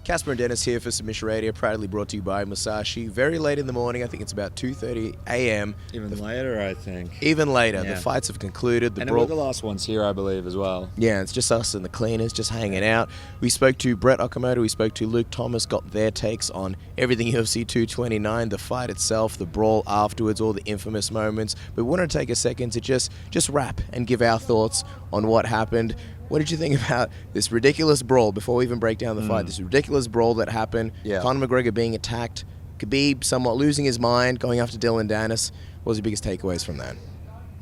Casper and Dennis here for Submission Radio, proudly brought to you by Musashi. Very late in the morning, I think it's about 2:30 a.m. Even later, I think. Even later, Yeah. the fights have concluded. And we're the last ones here, I believe, as well. Yeah, it's just us and the cleaners just hanging out. We spoke to Brett Okamoto, we spoke to Luke Thomas, got their takes on everything UFC 229, the fight itself, the brawl afterwards, all the infamous moments. But we want to take a second to just wrap and give our thoughts on what happened. What did you think about this ridiculous brawl, before we even break down the fight, this ridiculous brawl that happened, Conor McGregor being attacked, Khabib somewhat losing his mind, going after Dylan Dennis? What was your biggest takeaways from that?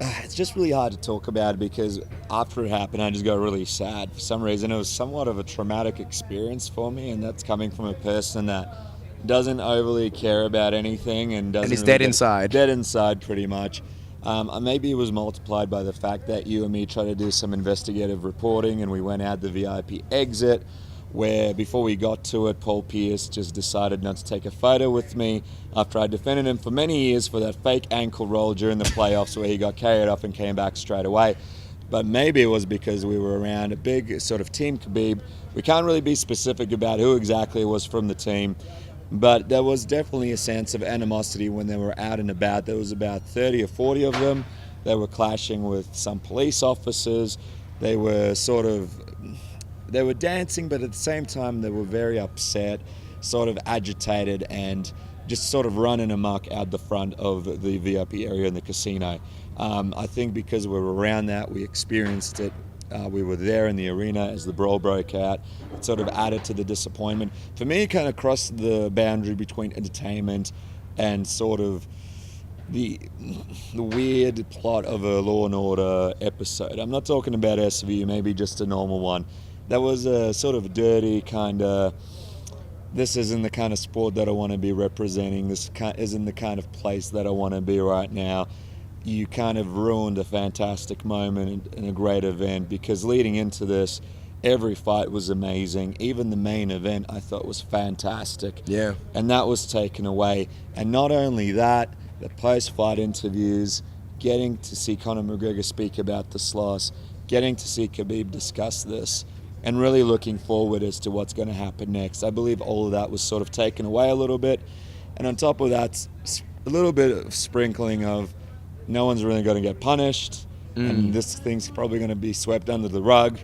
It's just really hard to talk about because after it happened, I just got really sad. For some reason, it was somewhat of a traumatic experience for me, and that's coming from a person that doesn't overly care about anything and doesn't. And is really dead inside. Dead inside, pretty much. Maybe it was multiplied by the fact that you and me tried to do some investigative reporting, and we went out the VIP exit, where before we got to it, Paul Pierce just decided not to take a photo with me after I defended him for many years for that fake ankle roll during the playoffs where he got carried off and came back straight away. But maybe it was because we were around a big sort of team Khabib. We can't really be specific about who exactly was from the team, but there was definitely a sense of animosity when they were out and about. There was about 30 or 40 of them. They were clashing with some police officers. They were dancing, but at the same time they were very upset, sort of agitated, and just sort of running amok out the front of the VIP area in the casino. I think because we were around that, we experienced it. We were there in the arena as the brawl broke out. It sort of added to the disappointment. For me, it kind of crossed the boundary between entertainment and sort of the weird plot of a Law and Order episode. I'm not talking about SVU, maybe just a normal one. That was a sort of dirty kind of, this isn't the kind of sport that I want to be representing. This isn't the kind of place that I want to be right now. You kind of ruined a fantastic moment in a great event, because leading into this, every fight was amazing. Even the main event I thought was fantastic. Yeah. And that was taken away. And not only that, the post-fight interviews, getting to see Conor McGregor speak about this loss, getting to see Khabib discuss this, and really looking forward as to what's going to happen next. I believe all of that was sort of taken away a little bit. And on top of that, a little bit of sprinkling of no one's really going to get punished, and this thing's probably going to be swept under the rug,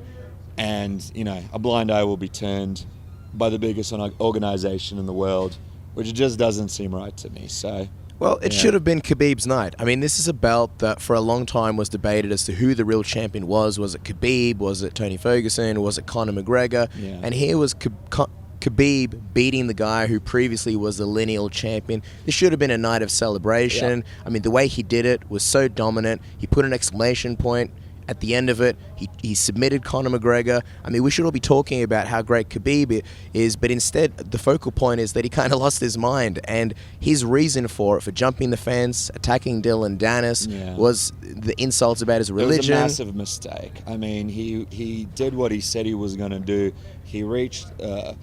and, you know, a blind eye will be turned by the biggest organization in the world, which just doesn't seem right to me. So, well, it should have been Khabib's night. I mean, this is a belt that for a long time was debated as to who the real champion was. Was it Khabib? Was it Tony Ferguson? Was it Conor McGregor? Yeah. And here was Khabib beating the guy who previously was the lineal champion. This should have been a night of celebration. Yeah. I mean, the way he did it was so dominant. He put an exclamation point at the end of it. He submitted Conor McGregor. I mean, we should all be talking about how great Khabib is, but instead the focal point is that he kind of lost his mind, and his reason for it, for jumping the fence, attacking Dylan Dennis, was the insults about his religion. It was a massive mistake. I mean, he did what he said he was going to do. He reached a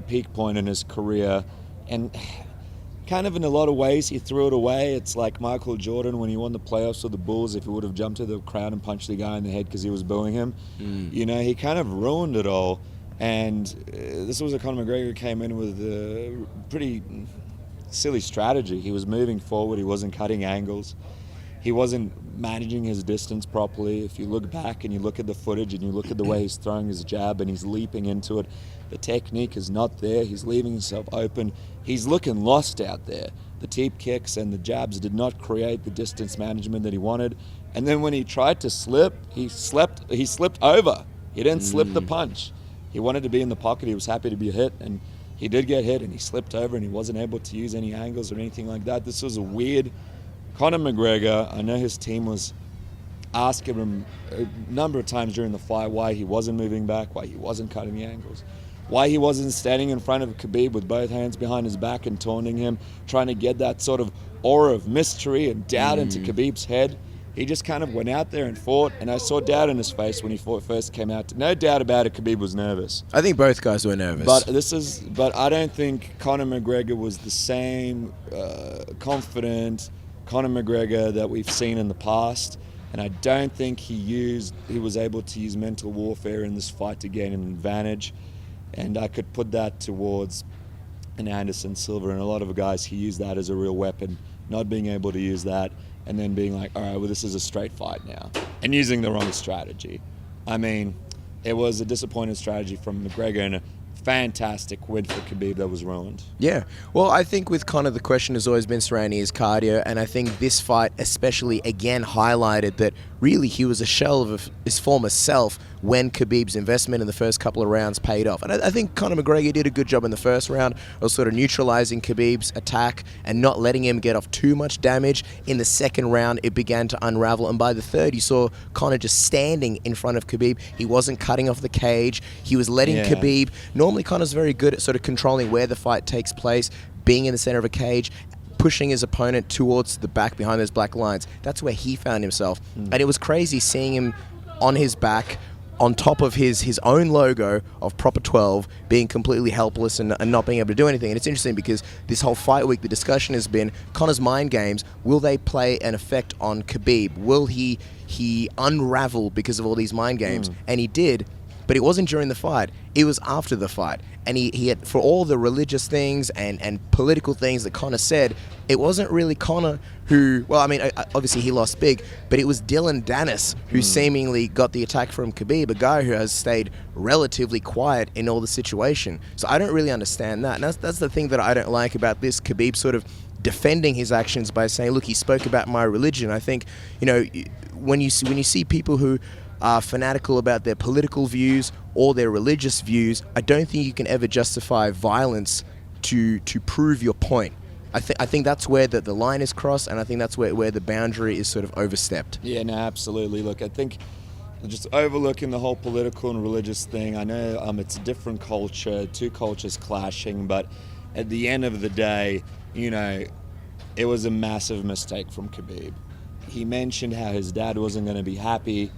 peak point in his career, and kind of in a lot of ways he threw it away. It's like Michael Jordan when he won the playoffs with the Bulls. If he would have jumped to the crowd and punched the guy in the head because he was booing him, you know, he kind of ruined it all. And this was a Conor McGregor who came in with a pretty silly strategy. He was moving forward, he wasn't cutting angles, he wasn't managing his distance properly. If you look back and you look at the footage and you look at the way he's throwing his jab and he's leaping into it, the technique is not there. He's leaving himself open. He's looking lost out there. The teep kicks and the jabs did not create the distance management that he wanted. And then when he tried to slip, he slipped over. He didn't slip the punch. He wanted to be in the pocket. He was happy to be hit, and he did get hit, and he slipped over, and he wasn't able to use any angles or anything like that. This was a weird Conor McGregor. I know his team was asking him a number of times during the fight why he wasn't moving back, why he wasn't cutting the angles, why he wasn't standing in front of Khabib with both hands behind his back and taunting him, trying to get that sort of aura of mystery and doubt into Khabib's head. He just kind of went out there and fought, and I saw doubt in his face when he first came out. No doubt about it, Khabib was nervous. I think both guys were nervous. But I don't think Conor McGregor was the same confident Conor McGregor that we've seen in the past, and I don't think he was able to use mental warfare in this fight to gain an advantage. And I could put that towards an Anderson Silva and a lot of guys who use that as a real weapon, not being able to use that and then being like, all right, well, this is a straight fight now, and using the wrong strategy. I mean, it was a disappointing strategy from McGregor and a fantastic win for Khabib that was ruined. Yeah. Well, I think with Conor, the question has always been surrounding his cardio, and I think this fight especially again highlighted that really he was a shell of his former self when Khabib's investment in the first couple of rounds paid off. And I think Conor McGregor did a good job in the first round of sort of neutralizing Khabib's attack and not letting him get off too much damage. In the second round, it began to unravel, and by the third, you saw Conor just standing in front of Khabib. He wasn't cutting off the cage. He was letting Khabib. Normally, Conor's very good at sort of controlling where the fight takes place, being in the center of a cage, pushing his opponent towards the back behind those black lines. That's where he found himself. And it was crazy seeing him on his back, on top of his own logo of Proper 12, being completely helpless and not being able to do anything. And it's interesting because this whole fight week, the discussion has been Conor's mind games. Will they play an effect on Khabib? Will he unravel because of all these mind games? And he did. But it wasn't during the fight. It was after the fight. And he had, for all the religious things and political things that Conor said, it wasn't really Conor who, well, I mean, obviously he lost big, but it was Dylan Dennis who seemingly got the attack from Khabib, a guy who has stayed relatively quiet in all the situation. So I don't really understand that. And that's the thing that I don't like about this. Khabib sort of defending his actions by saying, look, he spoke about my religion. I think, you know, when you see people who are fanatical about their political views or their religious views, I don't think you can ever justify violence to prove your point. I think that's where the line is crossed, and I think that's where the boundary is sort of overstepped. Yeah, no, absolutely. Look, I think just overlooking the whole political and religious thing, I know it's a different culture, two cultures clashing, but at the end of the day, you know, it was a massive mistake from Khabib. He mentioned how his dad wasn't going to be happy.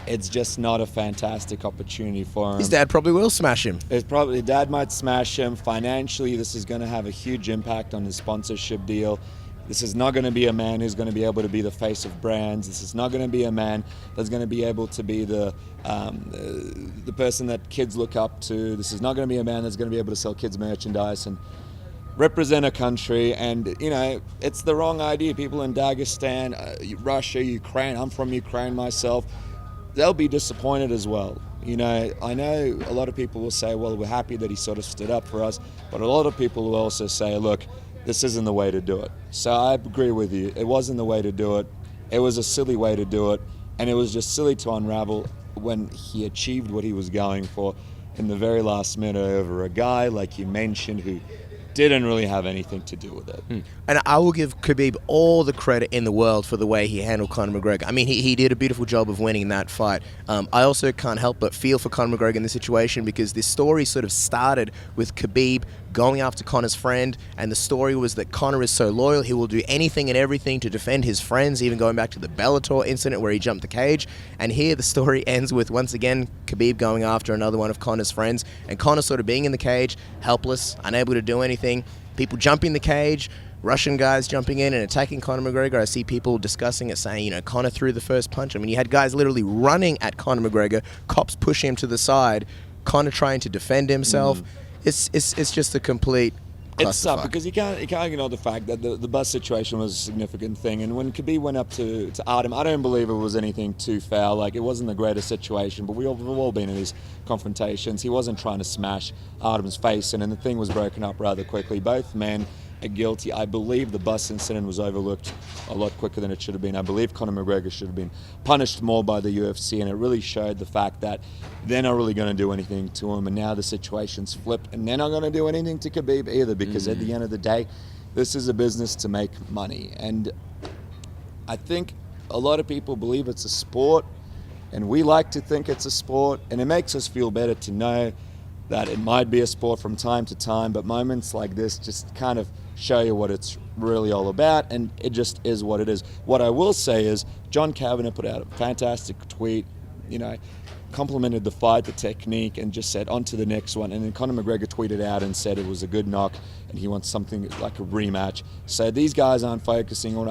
It's just not a fantastic opportunity for him. His dad probably will smash him. Dad might smash him. Financially, this is going to have a huge impact on his sponsorship deal. This is not going to be a man who's going to be able to be the face of brands. This is not going to be a man that's going to be able to be the person that kids look up to. This is not going to be a man that's going to be able to sell kids merchandise and represent a country. And, you know, it's the wrong idea. People in Dagestan, Russia, Ukraine, I'm from Ukraine myself, they'll be disappointed as well. You know, I know a lot of people will say, well, we're happy that he sort of stood up for us, but a lot of people will also say, look, this isn't the way to do it. So I agree with you. It wasn't the way to do it. It was a silly way to do it, and it was just silly to unravel when he achieved what he was going for in the very last minute over a guy, like you mentioned, who didn't really have anything to do with it. And I will give Khabib all the credit in the world for the way he handled Conor McGregor. I mean, he did a beautiful job of winning that fight. I also can't help but feel for Conor McGregor in this situation because this story sort of started with Khabib going after Conor's friend, and the story was that Conor is so loyal, he will do anything and everything to defend his friends, even going back to the Bellator incident where he jumped the cage. And here the story ends with, once again, Khabib going after another one of Conor's friends, and Conor sort of being in the cage, helpless, unable to do anything. People jumping the cage, Russian guys jumping in and attacking Conor McGregor. I see people discussing it, saying, you know, Conor threw the first punch. I mean, you had guys literally running at Conor McGregor, cops pushing him to the side, Conor trying to defend himself. It's just a complete clusterfuck. It's tough because you can't ignore the fact that the bus situation was a significant thing. And when Khabib went up to Artem, I don't believe it was anything too foul. Like, it wasn't the greatest situation, but we've all been in these confrontations. He wasn't trying to smash Artem's face in, and the thing was broken up rather quickly. Both men are guilty. I believe the bus incident was overlooked a lot quicker than it should have been. I believe Conor McGregor should have been punished more by the UFC, and it really showed the fact that they're not really going to do anything to him, and now the situation's flipped, and they're not going to do anything to Khabib either, because at the end of the day, this is a business to make money. And I think a lot of people believe it's a sport, and we like to think it's a sport, and it makes us feel better to know that it might be a sport from time to time, but moments like this just kind of show you what it's really all about, and it just is what it is. What I will say is John Kavanagh put out a fantastic tweet, you know, complimented the fight, the technique, and just said on to the next one. And then Conor McGregor tweeted out and said it was a good knock and he wants something like a rematch. So these guys aren't focusing on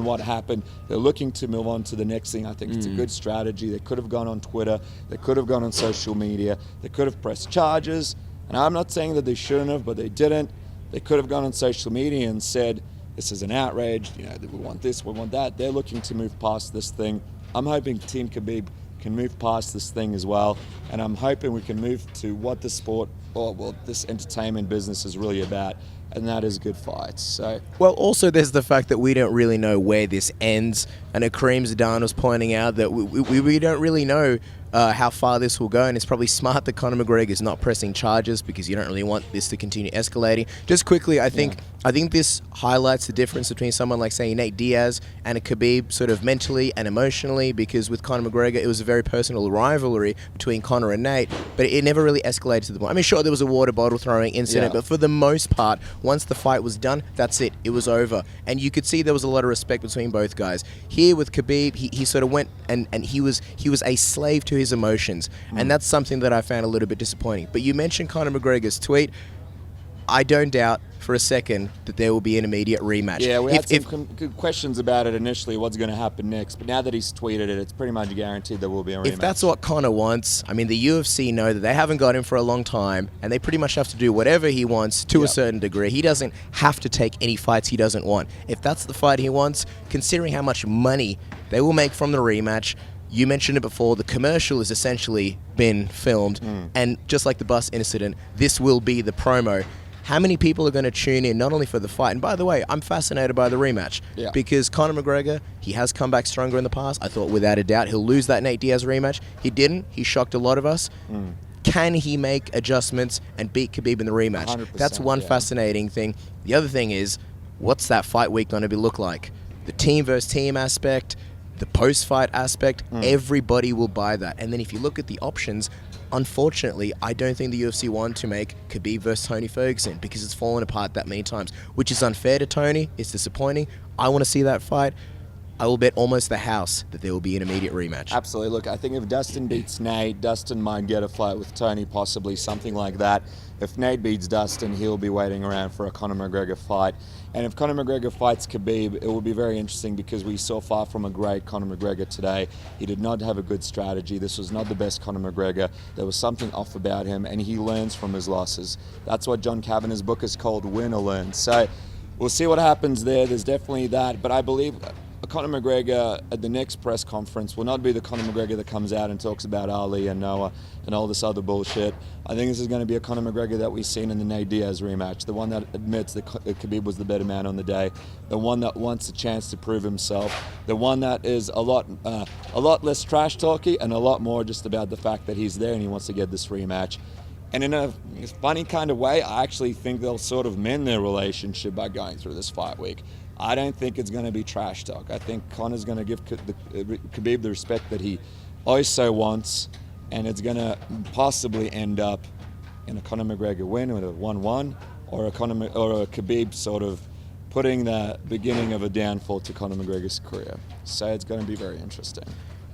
what happened. They're looking to move on to the next thing. I think it's a good strategy. They could have gone on Twitter. They could have gone on social media. They could have pressed charges. And I'm not saying that they shouldn't have, but they didn't. They could have gone on social media and said, this is an outrage, you know, we want this, we want that. They're looking to move past this thing. I'm hoping Team Khabib can move past this thing as well, and I'm hoping we can move to what the sport, or well, this entertainment business is really about, and that is good fights. So, well, also there's the fact that we don't really know where this ends. I know Kareem Zidane was pointing out that we don't really know how far this will go, and it's probably smart that Conor McGregor is not pressing charges because you don't really want this to continue escalating. Just quickly, I think this highlights the difference between someone like, say, Nate Diaz and a Khabib, sort of mentally and emotionally, because with Conor McGregor, it was a very personal rivalry between Conor and Nate, but it never really escalated to the point. I mean, sure, there was a water bottle throwing incident, but for the most part, once the fight was done, that's it. It was over. And you could see there was a lot of respect between both guys. Here with Khabib, he sort of went and he was a slave to his emotions, and that's something that I found a little bit disappointing. But you mentioned Conor McGregor's tweet. I don't doubt for a second that there will be an immediate rematch. Yeah, we had some good questions about it initially, what's going to happen next, but now that he's tweeted it, it's pretty much guaranteed there will be a rematch. If that's what Conor wants, I mean, the UFC know that they haven't got him for a long time, and they pretty much have to do whatever he wants to a certain degree. He doesn't have to take any fights he doesn't want. If that's the fight he wants, considering how much money they will make from the rematch, you mentioned it before, the commercial has essentially been filmed, and just like the bus incident, this will be the promo. How many people are going to tune in, not only for the fight, and by the way, I'm fascinated by the rematch, because Conor McGregor, he has come back stronger in the past. I thought without a doubt he'll lose that Nate Diaz rematch. He didn't. He shocked a lot of us. Can he make adjustments and beat Khabib in the rematch? 100%, That's one fascinating thing. The other thing is, what's that fight week going to look like? The team versus team aspect, the post-fight aspect, everybody will buy that. And then if you look at the options, unfortunately, I don't think the UFC want to make Khabib versus Tony Ferguson because it's fallen apart that many times, which is unfair to Tony. It's disappointing. I want to see that fight. I will bet almost the house that there will be an immediate rematch. Absolutely. Look, I think if Dustin beats Nate, Dustin might get a fight with Tony, possibly something like that. If Nate beats Dustin, he'll be waiting around for a Conor McGregor fight. And if Conor McGregor fights Khabib, it will be very interesting because we saw far from a great Conor McGregor today. He did not have a good strategy. This was not the best Conor McGregor. There was something off about him, and he learns from his losses. That's what John Kavanagh's book is called, Win or Learn. So we'll see what happens there. There's definitely that. But I believe Conor McGregor at the next press conference will not be the Conor McGregor that comes out and talks about Ali and Noah and all this other bullshit. I think this is going to be a Conor McGregor that we've seen in the Nate Diaz rematch, the one that admits that Khabib was the better man on the day, the one that wants a chance to prove himself, the one that is a lot less trash talky and a lot more just about the fact that he's there and he wants to get this rematch. And in a funny kind of way, I actually think they'll sort of mend their relationship by going through this fight week. I don't think it's going to be trash talk. I think Conor's going to give Khabib the respect that he also wants, and it's going to possibly end up in a Conor McGregor win with a 1-1, or a Khabib sort of putting the beginning of a downfall to Conor McGregor's career. So it's going to be very interesting.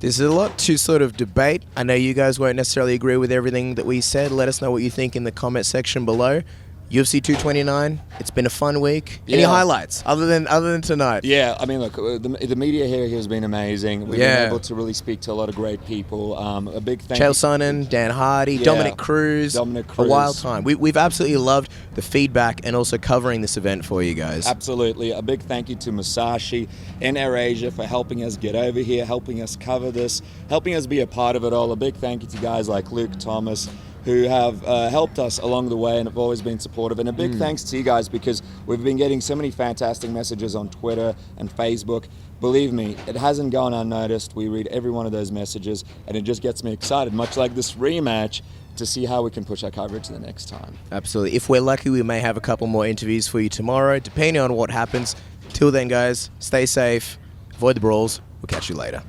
There's a lot to sort of debate. I know you guys won't necessarily agree with everything that we said. Let us know what you think in the comment section below. UFC 229, it's been a fun week. Any highlights other than tonight? Yeah, I mean, look, the media here has been amazing. We've been able to really speak to a lot of great people. A big thank you. Chael Sonnen, Dan Hardy, Dominic Cruz. A wild time. We've absolutely loved the feedback and also covering this event for you guys. Absolutely. A big thank you to Musashi and AirAsia for helping us get over here, helping us cover this, helping us be a part of it all. A big thank you to guys like Luke Thomas, who have helped us along the way and have always been supportive. And a big thanks to you guys, because we've been getting so many fantastic messages on Twitter and Facebook. Believe me, it hasn't gone unnoticed. We read every one of those messages, and it just gets me excited, much like this rematch, to see how we can push our coverage to the next time. Absolutely. If we're lucky, we may have a couple more interviews for you tomorrow, depending on what happens. Till then, guys, stay safe, avoid the brawls. We'll catch you later.